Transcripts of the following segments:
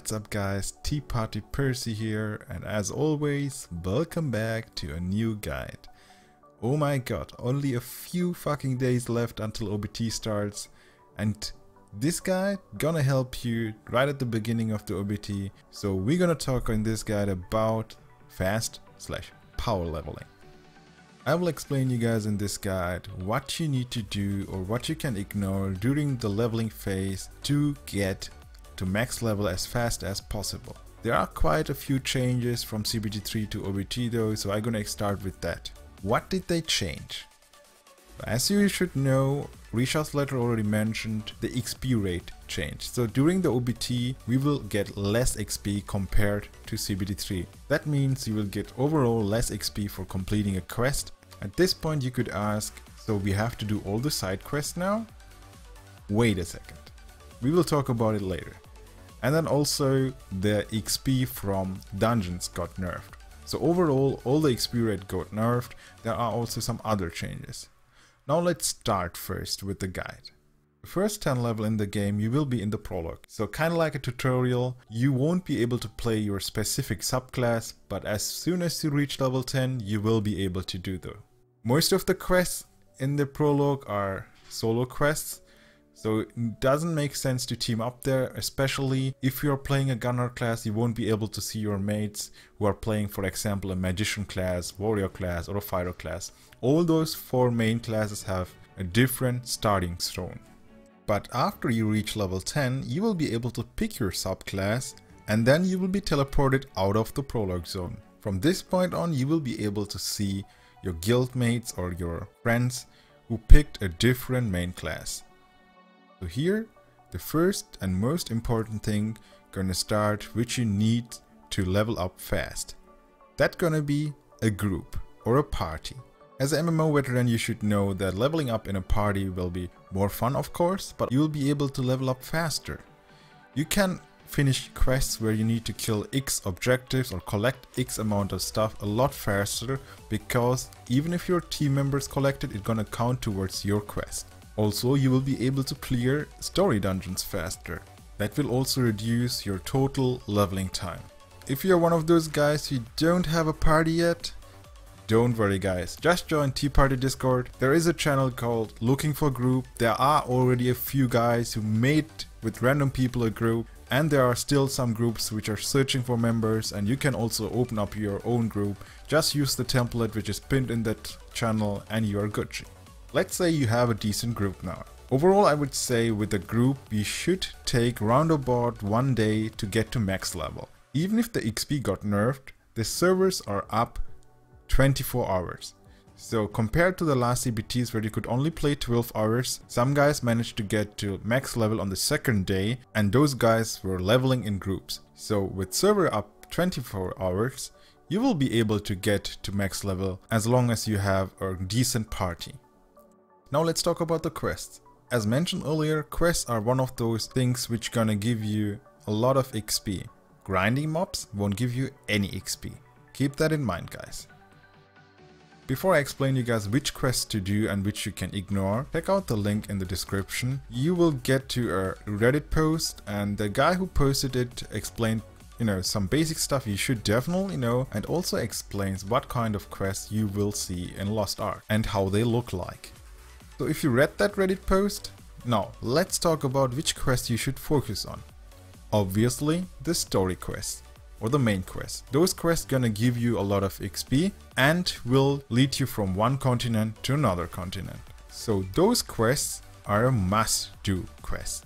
What's up guys, Tea Party Percy here, and as always, welcome back to a new guide. Oh my god, only a few fucking days left until OBT starts, and this guide gonna help you right at the beginning of the OBT. So we're gonna talk in this guide about fast/power leveling. I will explain you guys in this guide what you need to do or what you can ignore during the leveling phase to get to max level as fast as possible. There are quite a few changes from CBT3 to OBT though, so I'm gonna start with that. What did they change? As you should know, Risha's letter already mentioned the XP rate change. So during the OBT we will get less XP compared to CBT3. That means you will get overall less XP for completing a quest. At this point you could ask, so we have to do all the side quests now? Wait a second. We will talk about it later. And then also the XP from dungeons got nerfed. So overall all the XP rate got nerfed. There are also some other changes. Now let's start first with the guide. The first 10 level in the game you will be in the prologue. So kinda like a tutorial, you won't be able to play your specific subclass, but as soon as you reach level 10 you will be able to do though. Most of the quests in the prologue are solo quests. So it doesn't make sense to team up there, especially if you're playing a gunner class. You won't be able to see your mates who are playing, for example, a magician class, warrior class or a fighter class. All those 4 main classes have a different starting zone. But after you reach level 10, you will be able to pick your subclass and then you will be teleported out of the prologue zone. From this point on, you will be able to see your guildmates or your friends who picked a different main class. So here, the first and most important thing gonna start, which you need to level up fast. That's gonna be a group or a party. As an MMO veteran, you should know that leveling up in a party will be more fun of course, but you'll be able to level up faster. You can finish quests where you need to kill X objectives or collect X amount of stuff a lot faster, because even if your team members collect it, it's gonna count towards your quest. Also, you will be able to clear story dungeons faster. That will also reduce your total leveling time. If you're one of those guys who don't have a party yet, don't worry guys, just join Tea Party Discord. There is a channel called Looking for Group. There are already a few guys who made with random people a group, and there are still some groups which are searching for members, and you can also open up your own group. Just use the template which is pinned in that channel and you are Gucci. Let's say you have a decent group now. Overall, I would say with a group you should take roundabout 1 day to get to max level. Even if the XP got nerfed, the servers are up 24 hours. So compared to the last CBTs where you could only play 12 hours, some guys managed to get to max level on the second day, and those guys were leveling in groups. So with server up 24 hours, you will be able to get to max level as long as you have a decent party. Now let's talk about the quests. As mentioned earlier, quests are one of those things which gonna give you a lot of XP. Grinding mobs won't give you any XP. Keep that in mind guys. Before I explain you guys which quests to do and which you can ignore, check out the link in the description. You will get to a Reddit post, and the guy who posted it explained some basic stuff you should definitely know, and also explains what kind of quests you will see in Lost Ark and how they look like. So if you read that Reddit post, now let's talk about which quest you should focus on. Obviously the story quest or the main quest. Those quests gonna give you a lot of XP and will lead you from one continent to another continent. So those quests are a must-do quest.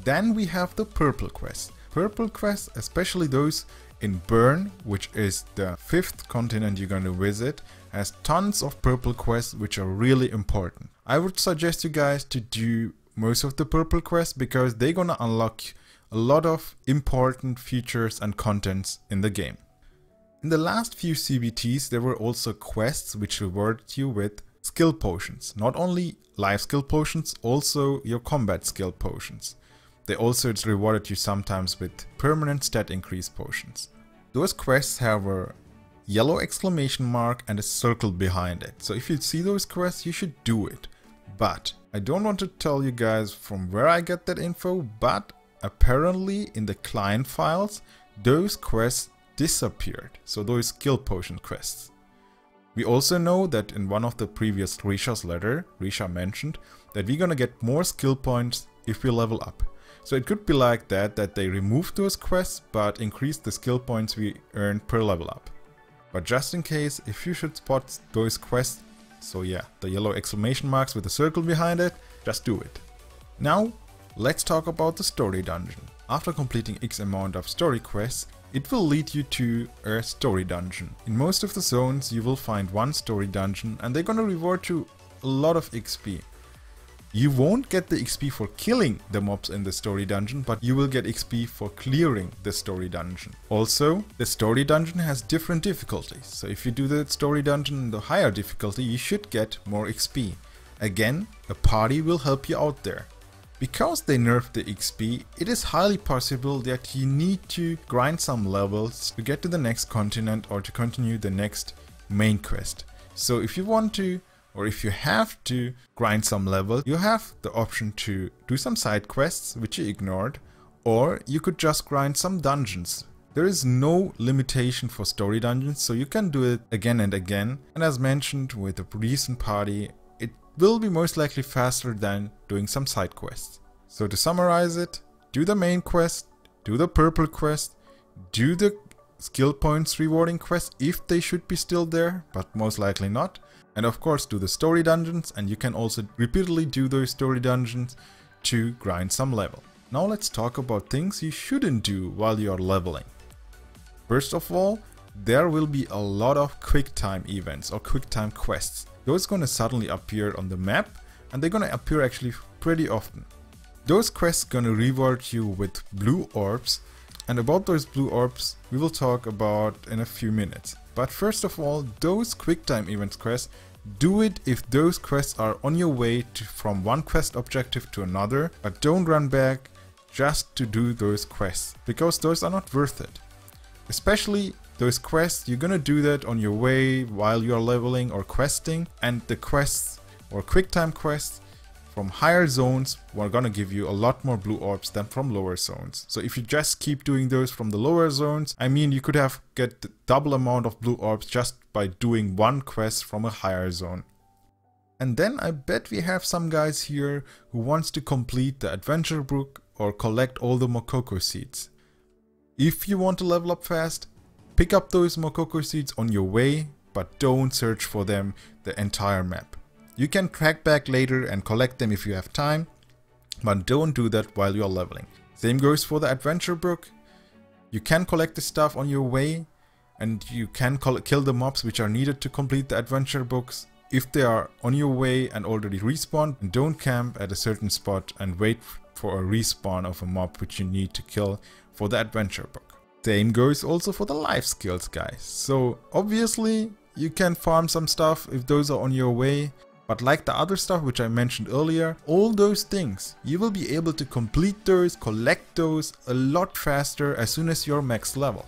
Then we have the purple quest. Purple quests, especially those in Burn, which is the 5th continent you're gonna visit, has tons of purple quests which are really important. I would suggest you guys to do most of the purple quests because they're gonna unlock a lot of important features and contents in the game. In the last few CBTs there were also quests which rewarded you with skill potions. Not only life skill potions, also your combat skill potions. They also rewarded you sometimes with permanent stat increase potions. Those quests have a yellow exclamation mark and a circle behind it. So if you see those quests, you should do it. But I don't want to tell you guys from where I get that info, but apparently in the client files, those quests disappeared. So those skill potion quests. We also know that in one of the previous Risha's letter, Risha mentioned that we're gonna get more skill points if we level up. So it could be like that they removed those quests but increased the skill points we earn per level up. But just in case, if you should spot those quests, so yeah, the yellow exclamation marks with a circle behind it, just do it. Now, let's talk about the story dungeon. After completing X amount of story quests, it will lead you to a story dungeon. In most of the zones, you will find one story dungeon and they're gonna reward you a lot of XP. You won't get the XP for killing the mobs in the story dungeon, but you will get XP for clearing the story dungeon. Also, the story dungeon has different difficulties, so if you do the story dungeon in the higher difficulty, you should get more XP. Again, a party will help you out there. Because they nerfed the XP, it is highly possible that you need to grind some levels to get to the next continent or to continue the next main quest. So if you want to, or if you have to grind some levels, you have the option to do some side quests, which you ignored, or you could just grind some dungeons. There is no limitation for story dungeons, so you can do it again and again. And as mentioned with the recent party, it will be most likely faster than doing some side quests. So to summarize it, do the main quest, do the purple quest, do the skill points rewarding quest if they should be still there, but most likely not. And of course do the story dungeons, and you can also repeatedly do those story dungeons to grind some level. Now let's talk about things you shouldn't do while you are leveling. First of all, there will be a lot of quick time events or quick time quests. Those are gonna suddenly appear on the map, and they're gonna appear actually pretty often. Those quests gonna reward you with blue orbs, and about those blue orbs we will talk about in a few minutes. But first of all, those quick time events quests, do it if those quests are on your way from one quest objective to another, but don't run back just to do those quests, because those are not worth it. Especially those quests, you're gonna do that on your way while you're leveling or questing, and the quests or quick time quests from higher zones are gonna give you a lot more blue orbs than from lower zones. So if you just keep doing those from the lower zones, I mean, you could get the double amount of blue orbs just by doing one quest from a higher zone. And then I bet we have some guys here who wants to complete the adventure book or collect all the Mokoko seeds. If you want to level up fast, pick up those Mokoko seeds on your way, but don't search for them the entire map. You can track back later and collect them if you have time, but don't do that while you're leveling. Same goes for the adventure book. You can collect the stuff on your way, and you can kill the mobs which are needed to complete the adventure books if they are on your way and already respawned. And don't camp at a certain spot and wait for a respawn of a mob which you need to kill for the adventure book. Same goes also for the life skills, guys. So obviously you can farm some stuff if those are on your way, but like the other stuff which I mentioned earlier, all those things, you will be able to complete those, collect those a lot faster as soon as you're max level.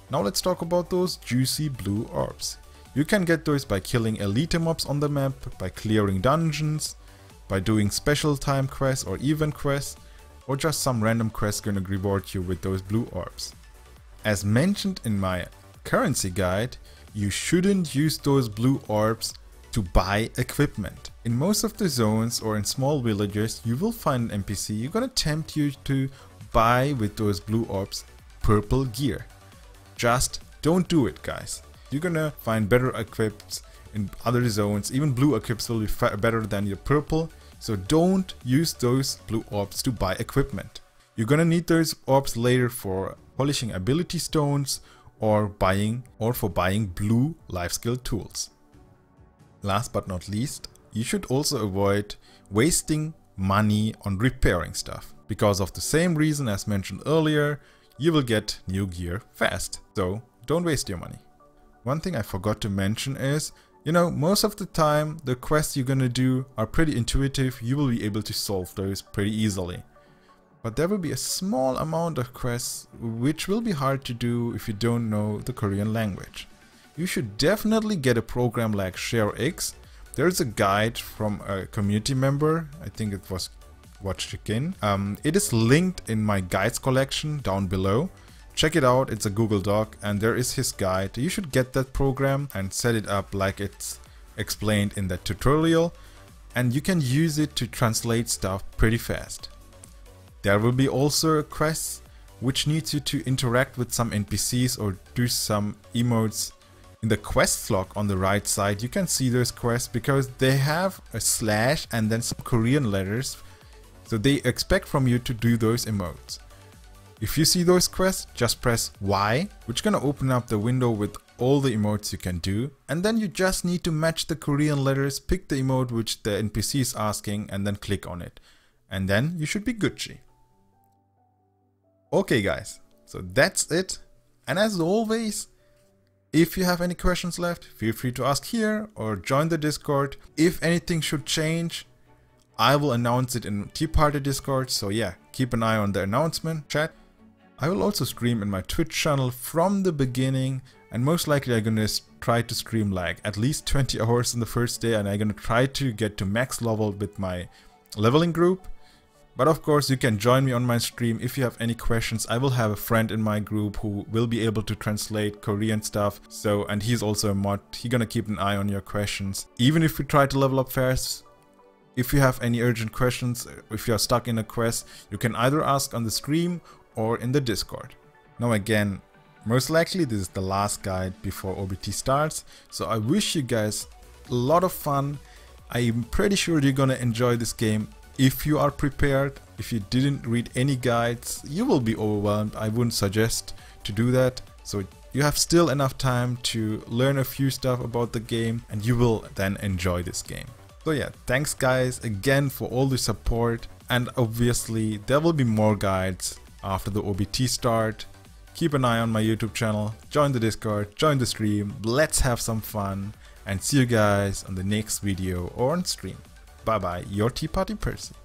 Now let's talk about those juicy blue orbs. You can get those by killing elite mobs on the map, by clearing dungeons, by doing special time quests or event quests, or just some random quests gonna reward you with those blue orbs. As mentioned in my currency guide, you shouldn't use those blue orbs to buy equipment. In most of the zones or in small villages, you will find an NPC who's gonna tempt you to buy with those blue orbs purple gear. Just don't do it, guys. You're gonna find better equips in other zones. Even blue equips will be better than your purple. So don't use those blue orbs to buy equipment. You're gonna need those orbs later for polishing ability stones or for buying blue life skill tools. Last but not least, you should also avoid wasting money on repairing stuff. Because of the same reason as mentioned earlier, you will get new gear fast. So don't waste your money. One thing I forgot to mention is, you know, most of the time the quests you're gonna do are pretty intuitive. You will be able to solve those pretty easily. But there will be a small amount of quests which will be hard to do if you don't know the Korean language. You should definitely get a program like ShareX. There's a guide from a community member, I think it was watch again. It is linked in my guides collection down below. Check it out, it's a Google Doc and there is his guide. You should get that program and set it up like it's explained in that tutorial, and you can use it to translate stuff pretty fast. There will be also a quest which needs you to interact with some NPCs or do some emotes. In the quest log on the right side you can see those quests because they have a slash and then some Korean letters, so they expect from you to do those emotes. If you see those quests, just press Y, which is gonna open up the window with all the emotes you can do, and then you just need to match the Korean letters, pick the emote which the NPC is asking and then click on it. And then you should be Gucci. Okay guys, so that's it. And as always, if you have any questions left, feel free to ask here or join the Discord. If anything should change, I will announce it in Tea Party Discord, so yeah, keep an eye on the announcement chat. I will also stream in my Twitch channel from the beginning, and most likely I'm gonna try to stream like at least 20 hours in the first day, and I'm gonna try to get to max level with my leveling group. But of course you can join me on my stream if you have any questions. I will have a friend in my group who will be able to translate Korean stuff, so, and he's also a mod. He's gonna keep an eye on your questions. Even if you try to level up fast, if you have any urgent questions, if you're stuck in a quest, you can either ask on the stream or in the Discord. Now again, most likely this is the last guide before OBT starts, so I wish you guys a lot of fun. I'm pretty sure you're gonna enjoy this game if you are prepared. If you didn't read any guides, you will be overwhelmed. I wouldn't suggest to do that. So you have still enough time to learn a few stuff about the game and you will then enjoy this game. So yeah, thanks guys again for all the support, and obviously there will be more guides after the OBT start. Keep an eye on my YouTube channel, join the Discord, join the stream, let's have some fun, and see you guys on the next video or on stream. Bye bye, your Tea Party Percy.